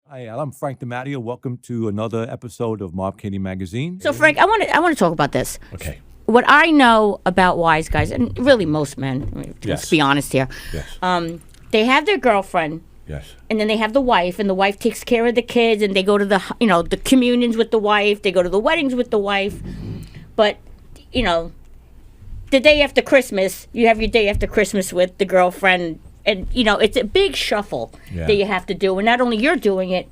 Hi, I'm Frank DiMatteo. Welcome to another episode of Mob Candy Magazine. So, Frank, I want to talk about this. Okay. What I know about wise guys, and really most men, let's Yes. be honest here, Yes. they have their girlfriend, Yes. and then they have the wife, and the wife takes care of the kids, and they go to the communions with the wife, they go to the weddings with the wife, but the day after Christmas, you have your day after Christmas with the girlfriend, and it's a big shuffle Yeah. that you have to do, and not only you're doing it,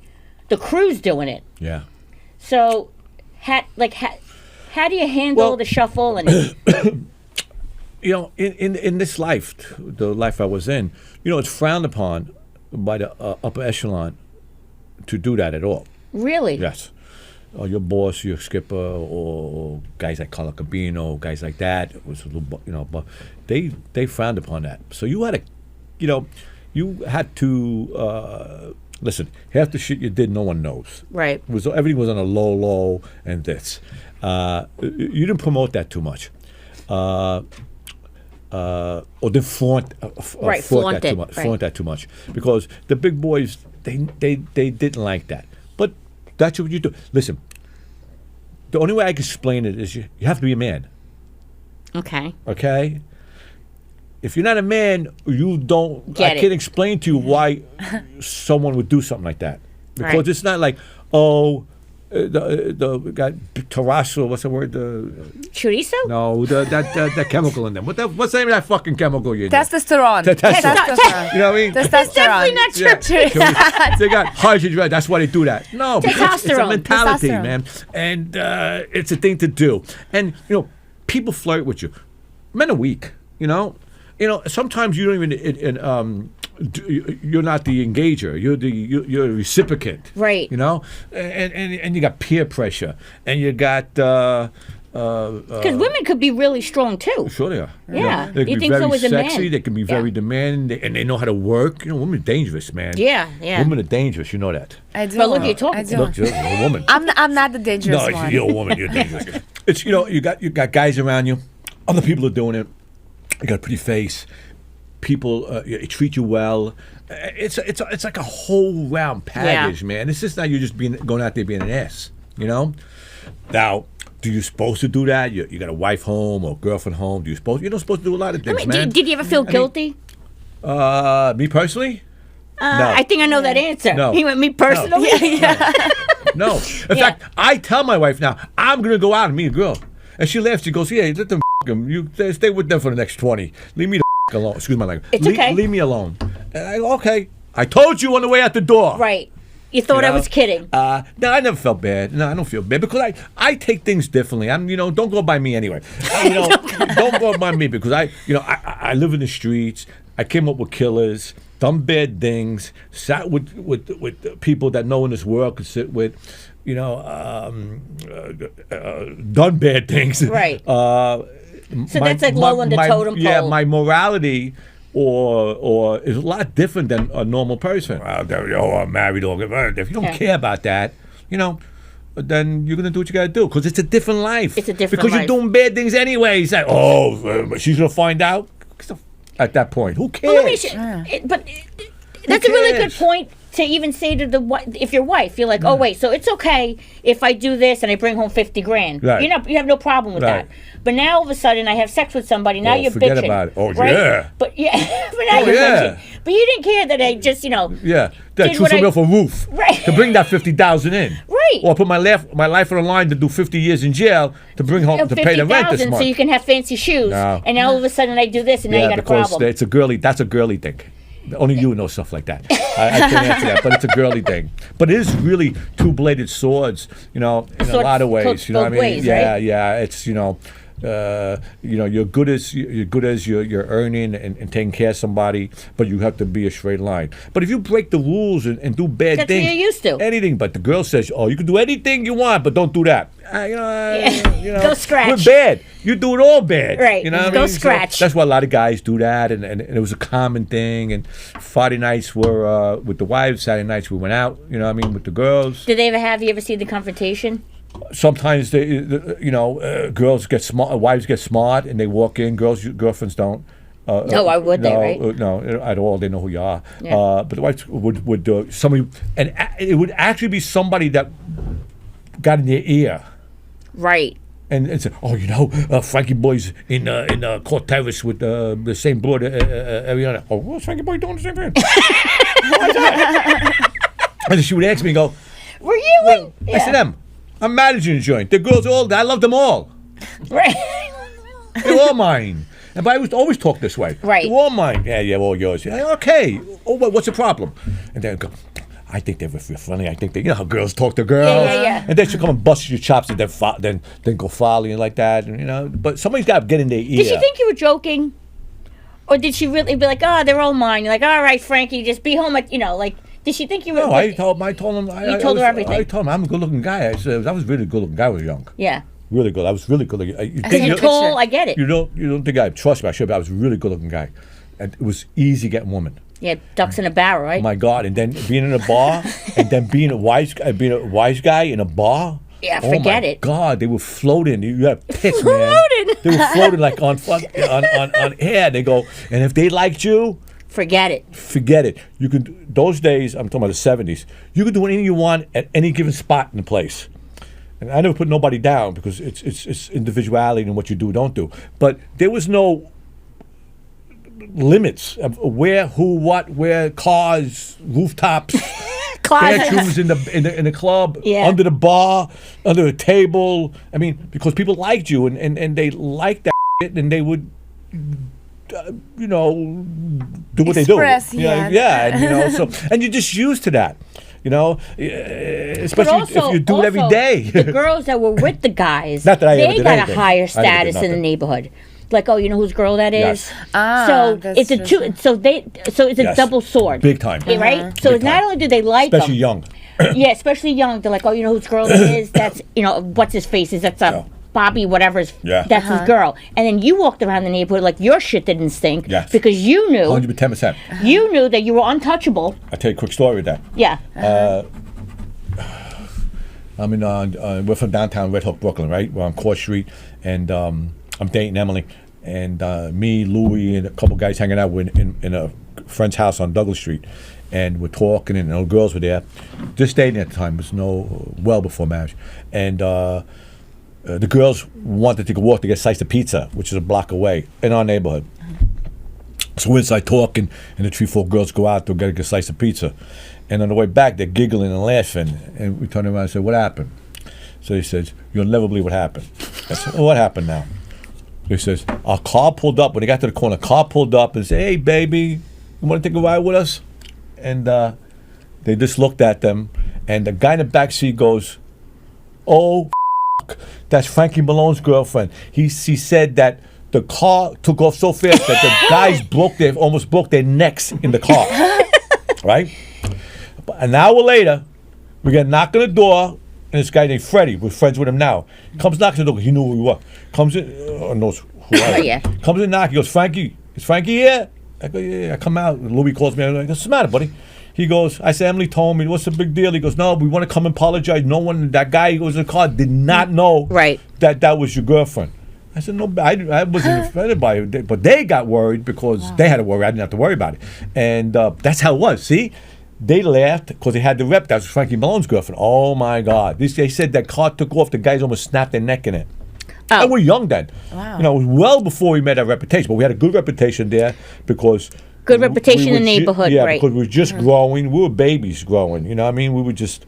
the crew's doing it. Yeah. So, how do you handle the shuffle and? In this life, the life I was in, it's frowned upon by the upper echelon to do that at all. Really? Yes. Your boss, your skipper, or guys like Carlo Cabino, guys like that, it was a little, but they frowned upon that. So you had to listen. Half the shit you did, no one knows. Right. Everything was on a low, and this. You didn't promote that too much. Or didn't flaunt that too much, because the big boys they didn't like that. But that's what you do. Listen, the only way I can explain it is you have to be a man. Okay. Okay. If you're not a man, you don't. Get I can't explain to you why someone would do something like that, because Right. it's not like the guy Terrasso. What's the word? Chorizo? No, that chemical in them. What's the name of that fucking chemical you? Testosterone. Testosterone. You know what I mean? Testosterone. Definitely not true. Yeah. They got hydrogen. That's why they do that. No, because it's a Testosterone. mentality, Testosterone. man, and it's a thing to do. And people flirt with you. Men are weak. Sometimes you don't even. You're not the engager. You're a reciprocant. Right. And you got peer pressure, and you got. Because women could be really strong too. Sure they are. Yeah. They can You be think so very as a man? sexy. They can be very demanding, and they know how to work. Women are dangerous, man. Yeah, yeah. Women are dangerous. You know that. I do. But look, you're talking. I do. Look, you're a woman. I'm not the dangerous No, one. you're a woman. You're dangerous. It's you got guys around you. Other people are doing it. You got a pretty face. People treat you well. It's like a whole round package, man. It's just not you just going out there being an ass. Now, do you supposed to do that? You got a wife home or girlfriend home? You're not supposed to do a lot of things, man. Did you ever feel guilty? Me personally? No. I think I know that answer. No. He went, me personally? No. In fact, I tell my wife now, I'm going to go out and meet a girl. And she laughs. She goes, yeah, let them them. You stay with them for the next 20. Leave me the alone. Excuse my language. It's okay. Leave me alone. And okay. I told you on the way out the door. Right. You thought I was kidding. No, I never felt bad. No, I don't feel bad because I take things differently. Don't go by me anyway. Don't go by me because I live in the streets. I came up with killers, done bad things, sat with people that no one in this world could sit with, done bad things. Right. So that's like low on the totem pole. Yeah, my morality or is a lot different than a normal person. Well, I'm married. If you don't care about that, then you're going to do what you got to do because it's a different life. It's a different because life. You're doing bad things anyway. You say, she's going to find out. At that point, who cares? Well, but that's a really good point to even say to if your wife, you're like, oh wait, so it's okay if I do this and I bring home $50,000. Right. You have no problem with that. But now all of a sudden I have sex with somebody. Now you're forget bitching. about it. Oh right? yeah. But now you're bitching. But you didn't care that I just that did choose what somebody off a roof Right. to bring that $50,000 in. Right. Or put my life on the line to do 50 years in jail to bring home to pay the rent this month. so you can have fancy shoes. No. And now all of a sudden I do this and now you got a problem. That's a girly thing. Only you know stuff like that. I can't answer that, but it's a girly thing. But it is really two-bladed swords, in a lot of ways. You know what I mean? Ways, yeah, right? yeah. It's you're good as you're earning and taking care of somebody, but you have to be a straight line. But if you break the rules and do bad That's things, what you're used to. anything. But the girl says, "Oh, you can do anything you want, but don't do that." Go scratch. We're bad. You do it all bad. Right. You know what Go I mean? scratch. So that's why a lot of guys do that, and it was a common thing. And Friday nights were with the wives. Saturday nights we went out. You know what I mean, with the girls. Did you ever see the confrontation? Sometimes girls get smart, wives get smart, and they walk in. Girlfriends don't. No, why would they, right? No, at all. They know who you are. Yeah. But the wife would do somebody, and it would actually be somebody that got in their ear. Right. And say, Frankie Boy's in Court Terrace with the same broad, Ariana. Oh, what's Frankie Boy doing the same thing? Why is that? And then she would ask me and go, Were you in? I said, I'm managing the joint. The girls I love them all. Right. They're all mine. But I would always talk this way. Right. They're all mine. Yeah, all yours. Yeah, okay. Oh, what's the problem? And then go, I think they're funny. I think how girls talk to girls. Yeah. And then she'll come and bust your chops and then go volleying like that. And, but somebody's got to get in their ear. Did she think you were joking? Or did she really be like, oh, they're all mine? You're like, all right, Frankie, just be home at, did she think you were... No, I told him. You told her everything. I told him I'm a good-looking guy. I said I was a really good-looking guy when I was young. Yeah. Really good. I was really good-looking. And tall, I get it. You don't think I trust me? I should, but I was a really good-looking guy, and it was easy getting women. Yeah, ducks in a barrel, right? Oh my God! And then being in a bar, and then being a wise guy in a bar. Yeah, forget it. God, they were floating. You had pits, man. Floating. They were floating like on air. They go, and if they liked you, forget it. forget it. You could those days. I'm talking about the '70s. You could do anything you want at any given spot in the place. And I never put nobody down because it's individuality and what you do or don't do. But there was no limits of where, who, what, where, cars, rooftops, bedrooms in the club, Yeah. under the bar, under a table. I mean, because people liked you and they liked that shit, and they would. Do what Express, they do. And you're just used to that. Especially if you do it every day. The girls that were with the guys, Not that I ever they did got anything. a higher I never did status in the nothing. neighborhood. Like, oh, you know whose girl that is? Yes. So That's it's a true. so it's a Yes. double sword. Big time. Yeah, right? So Big not time. only do they like Especially them, young. yeah, especially young, they're like, oh, you know whose girl that is? That's what's his face is? That's Yeah. Bobby, whatever's. Yeah. That's his girl. And then you walked around the neighborhood like your shit didn't stink Yes. because you knew 110%. that you were untouchable. I'll tell you a quick story with that. Yeah. I'm in. We're from downtown Red Hook, Brooklyn, right? We're on Court Street, and I'm dating Emily, and me, Louie, and a couple guys hanging out. We're in a friend's house on Douglas Street, and we're talking, and the girls were there. Just dating at the time. It was well before marriage, and the girls wanted to go walk to get a slice of pizza, which is a block away in our neighborhood. So we're inside talking, and the 3-4 girls go out to get a slice of pizza. And on the way back, they're giggling and laughing. And we turn around and say, what happened? So he says, you'll never believe what happened. I said, what happened now? He says, our car pulled up. When they got to the corner, car pulled up and said, hey, baby, you want to take a ride with us? And they just looked at them. And the guy in the back seat goes, oh, that's Frankie Malone's girlfriend. He said that the car took off so fast that the guys almost broke their necks in the car. Right? An hour later, we get a knock on the door, and this guy named Freddie, we're friends with him now, comes knocks on the door. He knew who we were. Comes in, knows who I am. Yeah. Comes in, knock. He goes, Frankie, is Frankie here? I go, yeah. I come out. Louis calls me. I go, what's the matter, buddy? He goes, I said, Emily told me, what's the big deal? He goes, no, we want to come and apologize. No one, that guy who was in the car did not know Right. that was your girlfriend. I said, no, I wasn't offended by it. But they got worried because they had to worry. I didn't have to worry about it. And that's how it was. See? They laughed because they had the rep. That was Frankie Malone's girlfriend. Oh, my God. They said that car took off. The guys almost snapped their neck in it. Oh. And we're young then. Wow. It was well before we made our reputation. But we had a good reputation there because... Good reputation in the were neighborhood, yeah, right. because we were just growing. We were babies growing. You know what I mean? We were just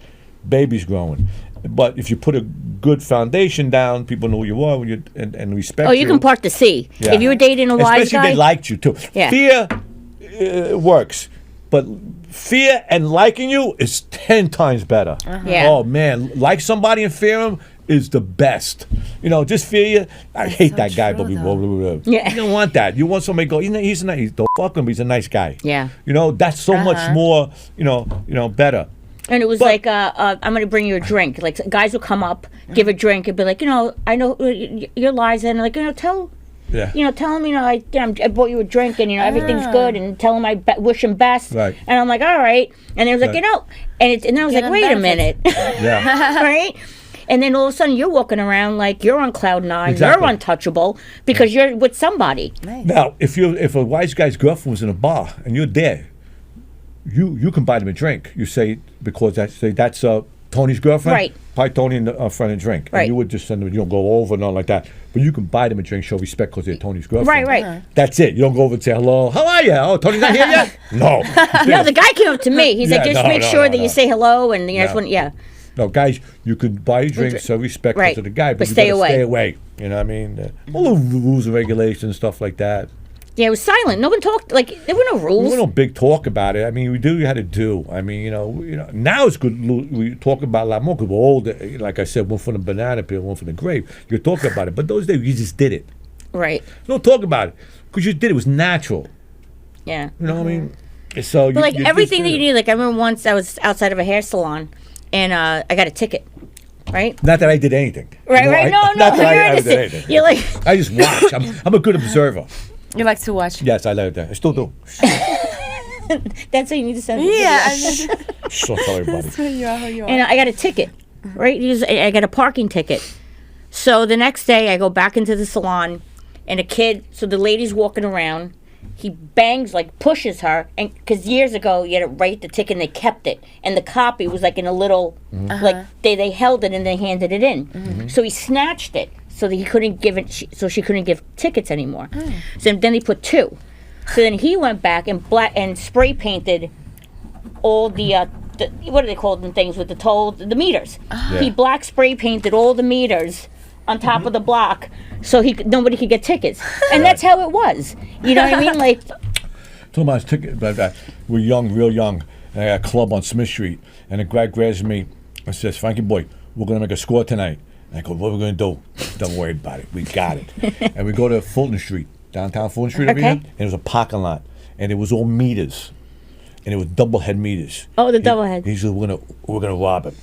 babies growing. But if you put a good foundation down, people know who you are and respect you. Oh, you can part the sea. Yeah. If you were dating a wise Especially guy. if they liked you, too. Yeah. Fear works. But fear and liking you is 10 times better. Yeah. Oh, man. Like somebody and fear them is the best. Just fear you. I hate so that guy, true, but we though. Yeah. You don't want that. You want somebody to go, he's nice. Don't fuck him, he's a nice guy. Yeah. That's so much more, better. And it was But- like, I'm going to bring you a drink. Like, guys will come up, give a drink, and be like, I know you're Liza, and like, tell Yeah. tell him, I bought you a drink, and everything's good, and tell him I wish him best. Right. And I'm like, all right. And they was like, Right. and I was Get like, him wait a benefits. minute, Yeah. right? And then all of a sudden you're walking around like you're on cloud nine. Exactly. You're untouchable because you're with somebody. Nice. Now, if a wise guy's girlfriend was in a bar and you're there, you can buy them a drink. You say because that's Tony's girlfriend. Right. Buy Tony and a friend a drink. Right. And you would just send them. You don't go over, nothing like that. But you can buy them a drink, show respect because they're Tony's girlfriend. Right. That's it. You don't go over and say hello. How are you? Oh, Tony's not here yet. No. No, the guy came up to me. He's like, Yeah, just no, make no, sure no, that no. you say hello and you know, No. yeah. No, guys, you can buy a drink, show respect Right. to the guy, But but you stay gotta away. stay away. You know what I mean? All the rules and regulations, stuff like that. Yeah, it was silent. No one talked. Like there were no There rules. was no big talk about it. I mean, we do what you had to do. I mean, now it's good. We talk about it a lot more because we're older. Like I said, one for the banana peel, one for the grape. You're talking about it, but those days you just did it. Right. Don't talk about it because you did it. It was natural. Yeah. You know what I mean? So But like you just everything that did you it. need. Like I remember once I was outside of a hair salon, and I got a ticket. Right. Not that I did anything. Right. You know, Right. No. not that You're I did innocent. anything. You're like. I just watch. I'm a good observer. You like to watch? Yes, I like that. I still do. That's how you need to send. Yeah. I mean, So tell everybody. who you are, who you are. And I got a ticket, right? I got a parking ticket. So the next day, I go back into the salon, and a kid. So the lady's walking around. He bangs, like pushes her, and because years ago you had to write the ticket and they kept it, and the copy was like in a little, like they held it and they handed it in. So he snatched it so that he couldn't give it. So she couldn't give tickets anymore. So then he put two. So then he went back and spray painted all the what do they call them things with the toll, the meters. He black spray painted all the meters on top of the block so nobody could get tickets, and that's how it was. You know what I mean? Like, Told my ticket, but we're young, real young. And I got a club on Smith Street, and the guy grabs me and says, "Frankie boy, we're gonna make a score tonight." And I go, "What are we gonna do?" "Don't worry about it. We got it." And we go to Fulton Street, downtown Fulton Street, over Okay. here, and it was a parking lot, and it was all meters, and it was double head meters. oh, the double head. He said, "We're gonna rob it."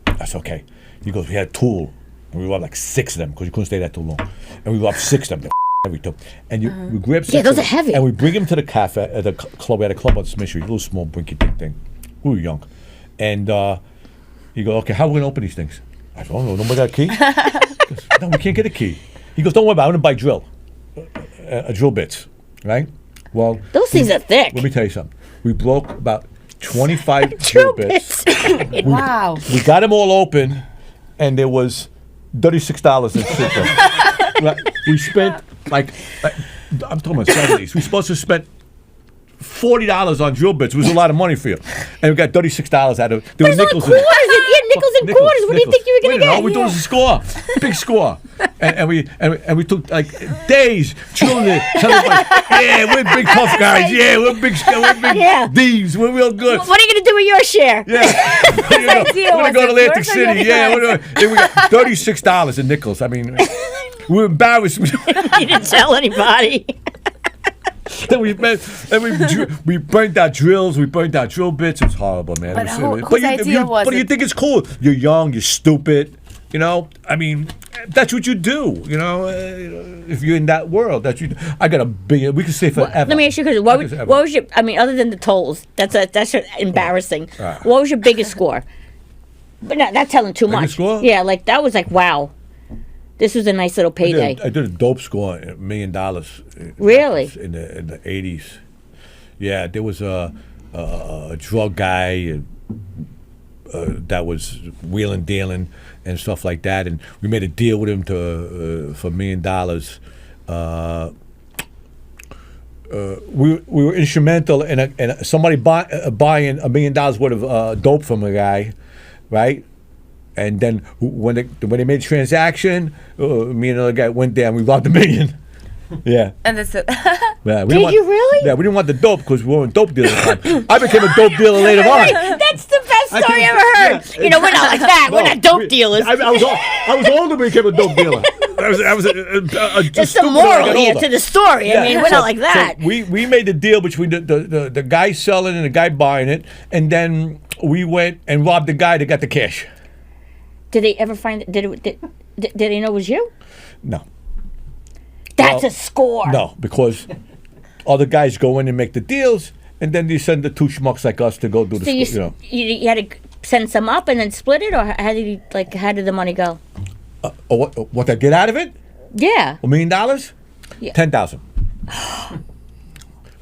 That's okay. He goes, "We had a tool, and we robbed like 6 of them because you couldn't stay there too long, and we robbed 6 of them." We took, and we grab 6 Yeah, those of are them, heavy. and we bring him to the cafe, the club. We had a club on Smith Street, a little small brinky dink thing. We were young, and he goes, "Okay, how are we gonna open these things?" I said, "Oh no, nobody got a key." He goes, "No, we can't get a key." He goes, "Don't worry about it. I'm gonna buy drill bits, right?" Well, Those things are thick. let me tell you something. We broke about 25 Drill drill bits. Wow. We got them all open, and there was $36 in shit there. Right? We spent like I'm talking about 70s. We supposed to spend $40 on drill bits. It was a lot of money for you, and we got $36 out of it. There were There's only nickels quarters. in it. Yeah, nickels and quarters. What do you think you were Wait gonna a minute, get? all we do is a score, big score, and we took like days chilling it, telling everybody, yeah, we're big tough guys, yeah, we're big Yeah. thieves, we're real good. What are you gonna do with your share? Yeah, we're gonna deal? go to Was it Atlantic yours or City. yours? Yeah, and we got $36 in nickels. I mean, we were embarrassed. You didn't tell anybody. Then we burnt out drills. We burnt out drill bits. It was horrible, man. But It was, who- but whose you, idea was but you it? think it's cool? You're young. You're stupid. You know. I mean, that's what you do. You know, if you're in that world, that's you. I got a billion. We could stay forever. Let me ask you a question. What was your? I mean, other than the tolls, that's embarrassing. Ah. What was your biggest score? But not telling too much. score? Yeah, like that was like wow. This was a nice little payday. I did a dope score, $1 million. Really? In the 80s. Yeah, there was a drug guy that was wheeling, dealing, and stuff like that, and we made a deal with him for $1 million. We were instrumental in somebody buying $1 million worth of dope from a guy, right? And then when they made a transaction, me and another guy went there and we robbed $1 million. Yeah. And that's it. Yeah, we Did didn't want, you really? Yeah, we didn't want the dope because we weren't dope dealers at the time. I became a dope dealer later on. Right, that's the best I story I think- ever heard. yeah, You know, we're not like that. We're No, not dope dealers. I was older when I became a dope dealer. I was There's some moral here to the story. I mean, we're not like that. So we made the deal between the guy selling and the guy buying it, and then we went and robbed the guy that got the cash. Did they ever find? Did they know it was you? No. That's Well, a score. No, because other guys go in and make the deals, and then you send the two schmucks like us to go do the So school, you know. you had to send some up and then split it, or how did the money go? Or what I get out of it? Yeah. $1 million? Yeah. 10,000.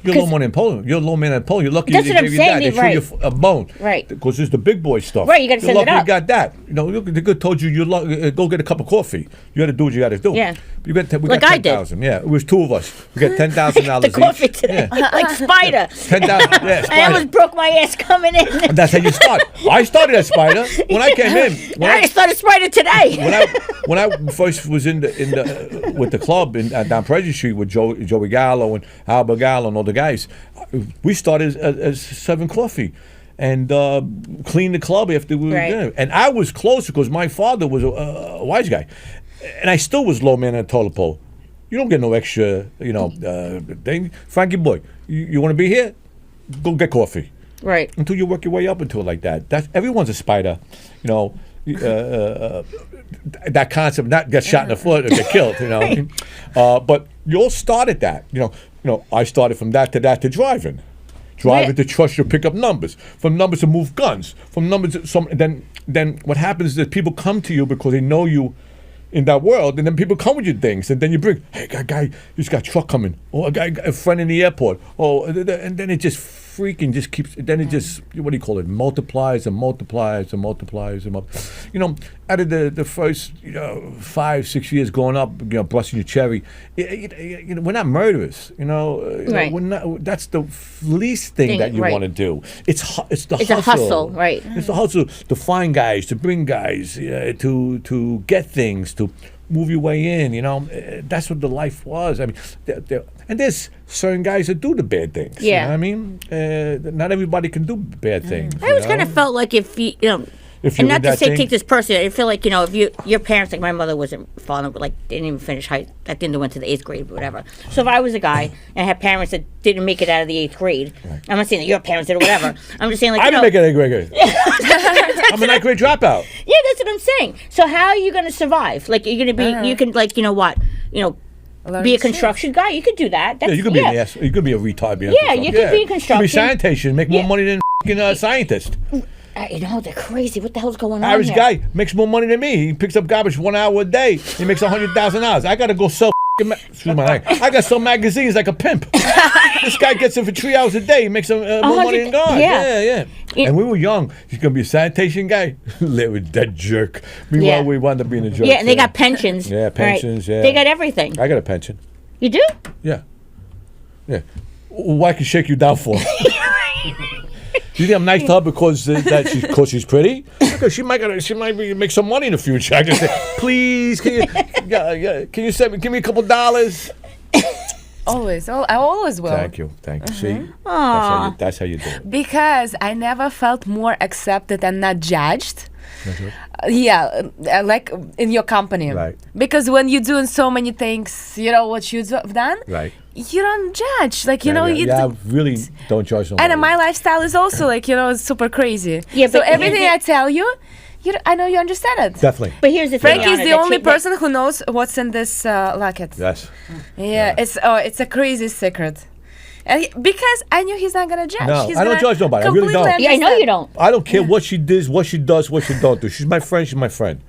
You're a low man in Poland. You're a low man in Poland. You're lucky That's they what I'm gave you saying, that. They right. threw you a bone. Right. Because it's the big boy stuff. Right, you gotta You're send it lucky up. you got that. You know, look, they could told you go get a cup of coffee. You got to do what you got to do. Yeah. We got Like I did. 10,000. Yeah, it was two of us. We got $10,000 The coffee each. today, Yeah. like Spider. 10,000. Yeah, I almost Spider. broke my ass coming in. That's how you start. I started as Spider when I came in. I started Spider today. When I first was in the with the club down President Street with Joey Gallo and Albert Gallo and all the guys, we started as serving coffee and cleaned the club after we were Right. there. And I was closer because my father was a wise guy, and I still was low man at toilet pole. You don't get no extra, thing. Frankie boy, you want to be here? Go get coffee. Right. Until you work your way up into it like that. That's everyone's a spider, you know. That concept, not get shot in the foot or get killed, you know. But you all started that, you know. I started from that to driving Yeah. to trust your pickup numbers, from numbers to move guns, from numbers to then what happens is that people come to you because they know you in that world, and then people come with you things, and then you bring, hey, guy, he's got a truck coming, or a friend in the airport, and then it just freaking just keeps. Then it just, what do you call it? Multiplies and multiplies and multiplies and multiplies. You know, out of the first 5-6 years growing up, busting your cherry, we're not murderers. Right. We're not. That's the least thing that you right. want to do. It's the It's hustle. a hustle, right. It's the hustle to find guys, to bring guys, to get things, to move your way in. That's what the life was. I mean, and there's certain guys that do the bad things. Yeah. You know what I mean, not everybody can do bad things. I always kind of felt like if you know. If And you're not in to that say thing- take this personally, I feel like if your parents, like my mother wasn't falling, like didn't even finish high, that didn't went to the 8th grade, but whatever. So if I was a guy and I had parents that didn't make it out of the 8th grade, I'm not saying that your parents did or whatever. I'm just saying like I didn't make it a great grade. I'm a 9th grade dropout. Yeah, that's what I'm saying. So how are you going to survive? Like you're going to be, you can like Learn be a to construction guy. You could do that. That's, Yeah, you could be an ass. You could be a retard. Yeah, you could be in You could be construction. sanitation, make more Yeah. money than a scientist. They're crazy. What the hell's going on Average here? guy makes more money than me. He picks up garbage 1 hour a day. He makes $100,000. I gotta go sell. Excuse my language. I got some magazines like a pimp. This guy gets it for 3 hours a day. He makes more money than God. yeah. Yeah. And we were young. He's gonna be a sanitation guy. With that jerk. Meanwhile, Yeah. we wound up being a jerk. Yeah, and they got pensions. Yeah, right? pensions, yeah. They got everything. I got a pension. You do? Yeah. Yeah. Why can shake you down for? Do you think I'm nice to her because she's pretty? Because she might make some money in the future. I can say, please, can you send me, give me a couple dollars? Always. I always will. Thank you. See, Aw. that's how you do it. Because I never felt more accepted and not judged. Like in your company. Right. Because when you're doing so many things, what you've done, Right. you don't judge. Like, you I really don't judge nobody. and my lifestyle is also like, it's super crazy. Yeah, so but everything here's I tell you, I know you understand it. Definitely. But here's the thing. Frankie is Yana, the that only she- that- person who knows what's in this locket. Yes. Yeah, it's a crazy secret. And because I knew he's not gonna judge. No, He's I don't gonna judge nobody. I really completely don't. Yeah, I know you don't. I don't care what she does, what she does, what she don't do. She's my friend. She's my friend.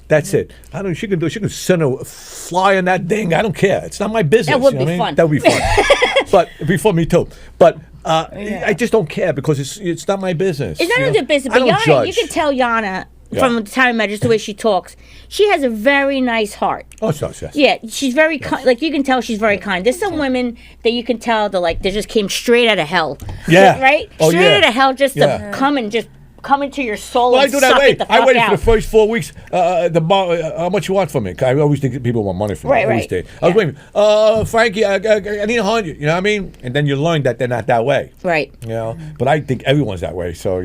That's it. I don't. She can do. She can send a fly on that thing. I don't care. It's not my business. That would you know be what I mean? fun. That would be fun. But it'd be for me too. But I just don't care because it's not my business. It's not you know? your business, I but don't Yana, you judge. can tell Yana Yeah. from the time I met her, just the way she talks. She has a very nice heart. Oh, so yes. Yeah, she's very kind. Like you can tell she's very kind. There's some women that you can tell they just came straight out of hell. Yeah. Right? Oh, straight yeah. out of hell just Yeah. to come and just come into your soul Well, I and do suck that way. it the I fuck waited out. for the first 4 weeks. How much you want from me? 'Cause I always think that people want money from me. Right, I always right. did. I was waiting. Frankie, I need 100. You know what I mean? And then you learn that they're not that way. Right. You know. But I think everyone's that way. So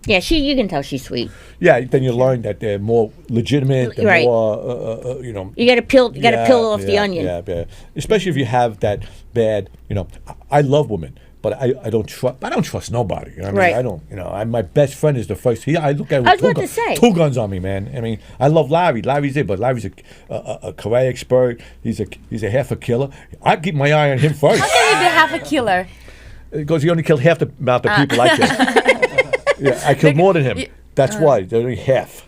Yeah, you can tell she's sweet. Yeah. Then you learn that they're more legitimate. They're Right. more. You got to peel off the onion. Yeah. Especially if you have that bad. I love women. But I don't trust. I don't trust nobody. You know what I mean? Right. I don't. My best friend is the first. I look at. Him I with was about to say. 2 guns on me, man. I mean, I love Larry. Larry's there, but Larry's a karate expert. He's a half a killer. I keep my eye on him first. How can you be half a killer? Because he only killed half the amount of people I killed. Yeah, I killed more than him. That's why. They're only half.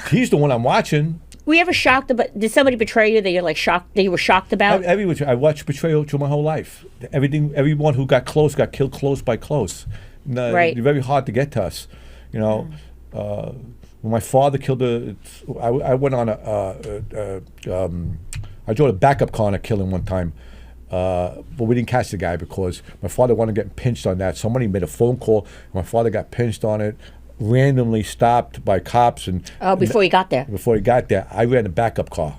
He's the one I'm watching. Were you ever shocked about? Did somebody betray you that you're like shocked? That you were shocked about? I watched betrayal through my whole life. Everyone who got close got killed close by close. No, Right. They're very hard to get to us. You know, when my father killed I went on I drove a backup car on a killing one time. But we didn't catch the guy because my father wanted to get pinched on that. Somebody made a phone call. My father got pinched on it, randomly stopped by cops. Before you got there. Before he got there, I ran a backup car.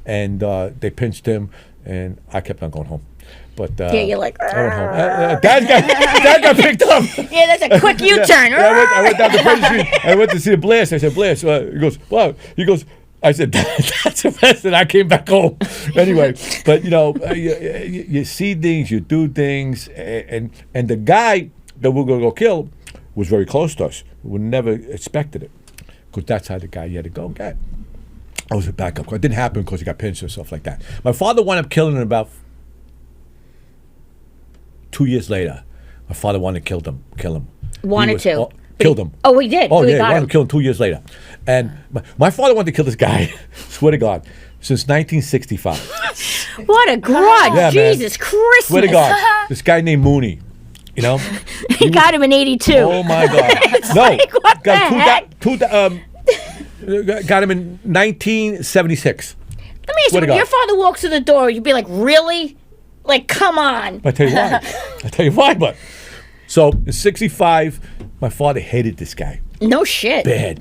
And they pinched him, and I kept on going home. But You're like, I went home. Dad got picked up. yeah, that's a quick U-turn. I went down to Front Street. I went to see Blair. I said, Blair. He goes, wow. He goes, I said, that's the best. And I came back home. Anyway, but you see things, you do things, and the guy that we're going to go kill was very close to us. We never expected it because that's how the guy you had to go get. I was a backup. It didn't happen because he got pinched or stuff like that. My father wound up killing him about 2 years later. My father wanted to kill him. Killed him. Oh, he did. Oh, he yeah, he got wanted him. to kill him 2 years later. And my father wanted to kill this guy, swear to God, since 1965. What a grudge! Yeah, man. Jesus Christmas! Swear to God, this guy named Mooney, you know? He got him in '82. Oh, my God. No. like, what the heck? Got him in 1976. Let me ask you, Swear to when God. your father walks through the door, you'd be like, really? Like, come on. I tell you why. But so in '65, my father hated this guy. No shit. Bad.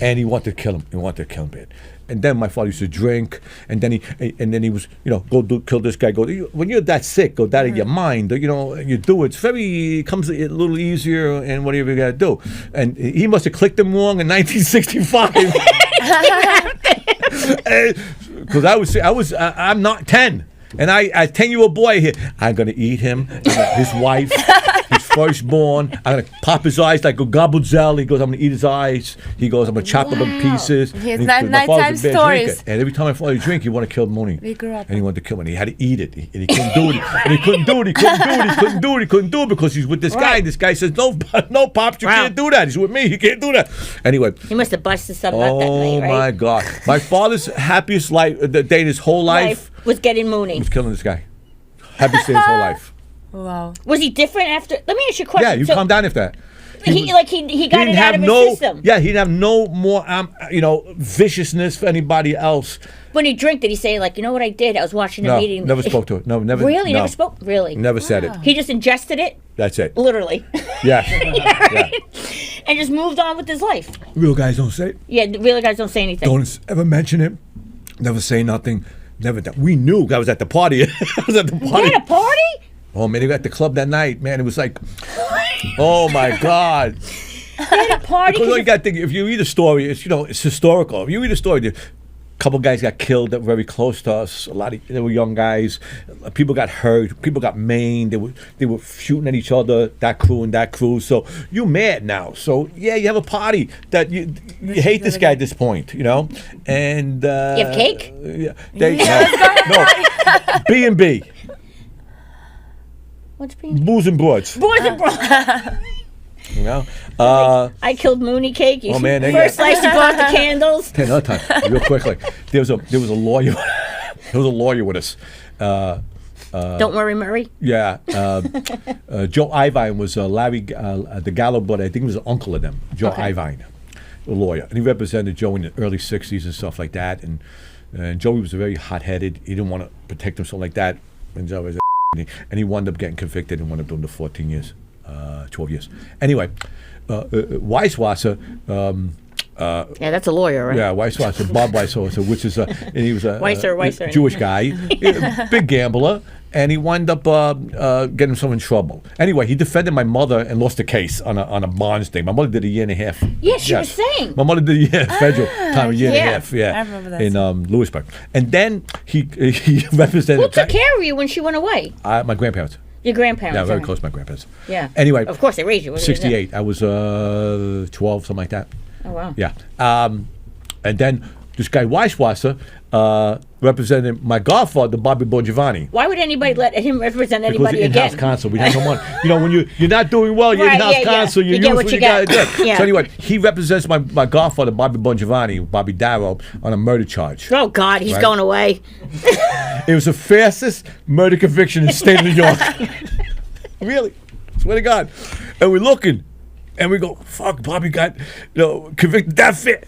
And he wanted to kill him. He wanted to kill him bad. And then my father used to drink, and then he was, kill this guy. Go, when you're that sick, go out of your mind. You do it. It comes a little easier, and whatever you got to do. And he must have clicked him wrong in 1965. Because I'm not 10. And I 10-year-old boy here, I'm going to eat him, his wife, his firstborn. I'm going to pop his eyes like a gobblezell. He goes, I'm going to eat his eyes. He goes, I'm going to chop them in pieces. He has And nighttime my father's a bad stories. drinker. And every time my father would drink, he wanted to kill Mooney. We grew up. And he wanted to kill him. And he had to eat it. And he couldn't do it. And he couldn't do it. He couldn't do it because he's with this guy. Right. This guy says, no, Pops, you Wow. can't do that. He's with me. He can't do that. Anyway. He must have busted something up that night, Oh, right? my God. My father's happiest day in his whole life Was getting Mooney. was killing this guy. Happiest day his whole life. Wow. Was he different after? Let me ask you a question. Yeah, you So, calm down after that. He got it out of his system. Yeah, he didn't have no more, viciousness for anybody else. When he drank, did he say like, you know what I did? I was watching a No, meeting. never spoke to it. No, never. Really? no. Never spoke? Really? Never said it. He just ingested it, That's it. literally, Yeah. Yeah. and just moved on with his life. Real guys don't say it. Yeah, the real guys don't say anything. Don't ever mention it. Never say nothing. Never. We knew. I was at the party. I was at the You party. had a party? Oh man, they were at the club that night. Man, it was like, oh my God. You had a party? Because all 'cause you got to think, if you read a story, it's historical. If you read a story, a couple guys got killed that were very close to us. They were young guys. People got hurt. People got maimed. They were shooting at each other. That crew and that crew. So you mad now. So yeah, you have a party that you hate this guy at this point, And You have cake? Yeah, no, B&B, What's being? booze and broads. Boys and bros. I killed Mooney cake. You Oh, man, they first got- slice, you brought the candles. Another time, real quickly, there was a lawyer. There was a lawyer with us. Don't worry, Murray. Yeah, Joe Ivine was Larry, the Gallo brother. I think he was an uncle of them. Joe Okay. Ivine, a lawyer, and he represented Joe in the early '60s and stuff like that. And Joey was very hot-headed. He didn't want to protect himself like that. And Joe was, and he wound up getting convicted and wound up doing the 14 years, 12 years. Anyway, Weisswasser. Yeah, that's a lawyer, right? Yeah, Weisswasser, Bob Weisswasser, which is and he was a Weisser. Jewish guy, big gambler, and he wound up getting himself in trouble. Anyway, he defended my mother and lost the case on a bonds thing. My mother did a year and a half. Yeah, she was saying. My mother did a year federal time, a year and a yeah. half. Yeah, I remember that. in Lewisburg, and then he represented. Who took care of you when she went away? My grandparents. Your grandparents. Yeah, very right? close to my grandparents. Yeah. Anyway, Of course, they raised you. What did they do? 68. I was 12, something like that. Oh, wow. Yeah. And then this guy Weisswasser represented my godfather, Bobby Bongiovanni. Why would anybody let him represent Because anybody in-house again? counsel, we had no money. When you're not doing well, you're Right, in-house yeah, yeah. counsel. You get what you get. gotta do. Yeah. So anyway, he represents my godfather, Bobby Bongiovanni, Bobby Darrow, on a murder charge. Oh God, he's Right. going away. It was the fastest murder conviction in the state of New York. Really, swear to God. And we're looking, and we go, "Fuck, Bobby got convicted that fit."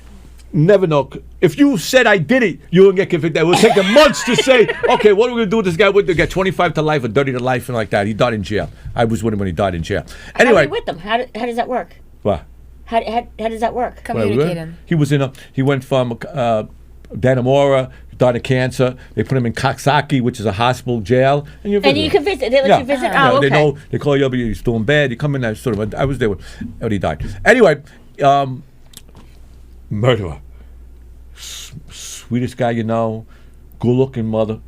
Never know. If you said I did it, you wouldn't get convicted. It would take them months to say, okay, what are we going to do with this guy? We're going to get 25 to life or 30 to life and like that. He died in jail. I was with him when he died in jail. How are Anyway. you with them? How does that work? What? How does that work? Communicating. He was he went from Dannemora, died of cancer. They put him in Coxsackie, which is a hospital jail. And you can visit. They let you visit? Oh, okay. They know, they call you up, he's doing bad. You come in there, sort of. I was there when he died. Anyway, murderer. Sweetest guy you know, good-looking mother,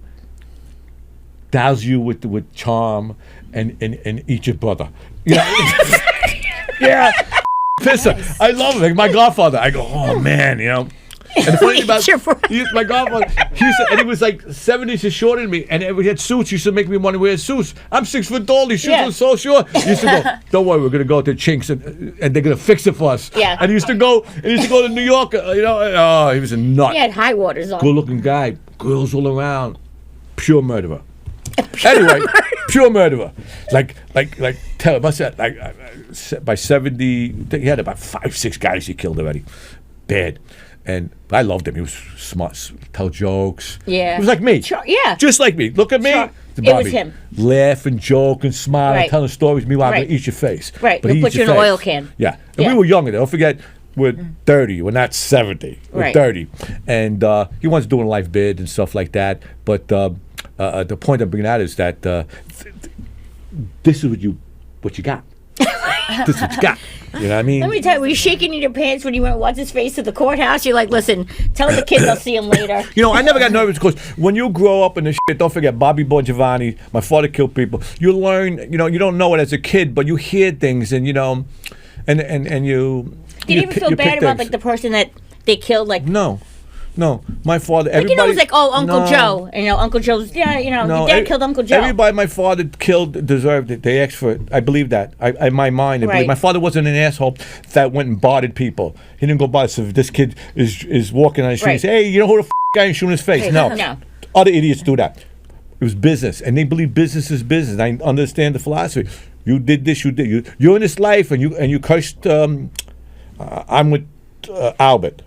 dows you with charm and eat your brother. Yeah, pisser. I love him. Like my godfather. I go, oh man, And the funny thing about Eat your brother. my godfather, and he was like 7 inches shorter than me, and we had suits. He used to make me want to wear suits. I'm 6 foot tall. These shoes Yeah. are so short. He used to go, don't worry, we're gonna go to Chinks and they're gonna fix it for us. Yeah. And he used to go to New York. Oh, he was a nut. He had high waters on. Good-looking guy, girls all around, pure murderer. Anyway, pure murderer. Like tell him, I said, by 70, he had about 5-6 guys he killed already. Bad. And I loved him. He was smart, tell jokes. Yeah. He was like me. Sure, yeah. Just like me. Look at me. Sure. It's It was Bobby. him. Laugh and joke and smile and Right. telling stories. Meanwhile, I'm Right. going to eat your face. Right. But He'll he put eats you in your an oil face. can. Yeah. And Yeah. we were younger. Don't forget, we're 30. We're not 70. We're Right. 30. And he wants doing life bid and stuff like that. But the point I'm bringing out is that this is what you got. This is what you got. You know what I mean? Let me tell you, were you shaking in your pants when you went what's his face to the courthouse? You're like, listen, tell the kids I'll see him later. I never got nervous because when you grow up in this shit, don't forget Bobby Bongiovanni, my father killed people. You learn, you don't know it as a kid, but you hear things and and you. Did you ever feel bad about like the person that they killed? Like, No, my father. like Everybody, it's like, oh, Uncle No. Joe, and Uncle Joe's, your dad killed Uncle Joe. Everybody my father killed deserved it. They asked for it. I believe that. In my mind, I believe. Right. My father wasn't an asshole that went and bodied people. He didn't go body. So if this kid is walking on the street and Right. say, hey, you know who the guy and shooting his face? Right. No. No. Other idiots do that. It was business, and they believe business is business. I understand the philosophy. You did this. You did. You're in this life, and you cursed. I'm with Albert.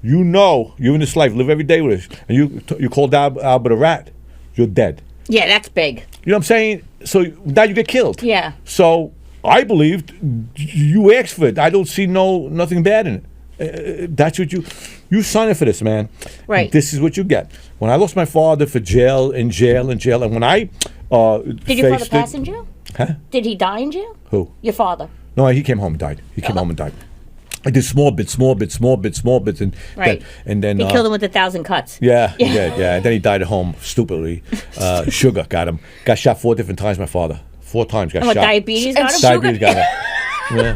You're in this life, live every day with us, and you called Albert a rat. You're dead. Yeah, that's big. You know what I'm saying? So now you get killed. Yeah. So I believed you asked for it. I don't see nothing bad in it. That's what you signed for this, man. Right. This is what you get. When I lost my father for jail, and when I Did your father faced pass it, in jail? Huh? Did he die in jail? Who? Your father. No, he came home and died. He came home and died. I did small bits, and Right. then He killed him with 1,000 cuts. Yeah, he did. Yeah, and then he died at home stupidly. Sugar got him. Got shot 4 different times. My father, 4 times got Oh, what, shot. diabetes got him? Diabetes got him. Yeah.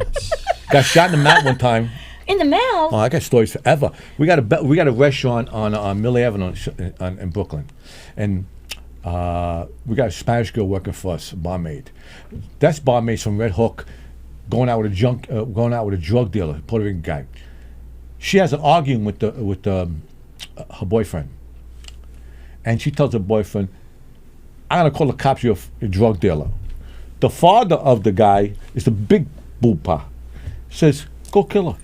Got shot in the mouth one time. In the mouth? Oh, I got stories forever. We got a restaurant on Mill Avenue in Brooklyn, and we got a Spanish girl working for us, barmaid. That's barmaid from Red Hook, going out with a drug dealer, Puerto Rican guy. She has an argument with her boyfriend, and she tells her boyfriend, "I'm gonna call the cops. You're a drug dealer." The father of the guy is the big boopa. Says, "Go kill her."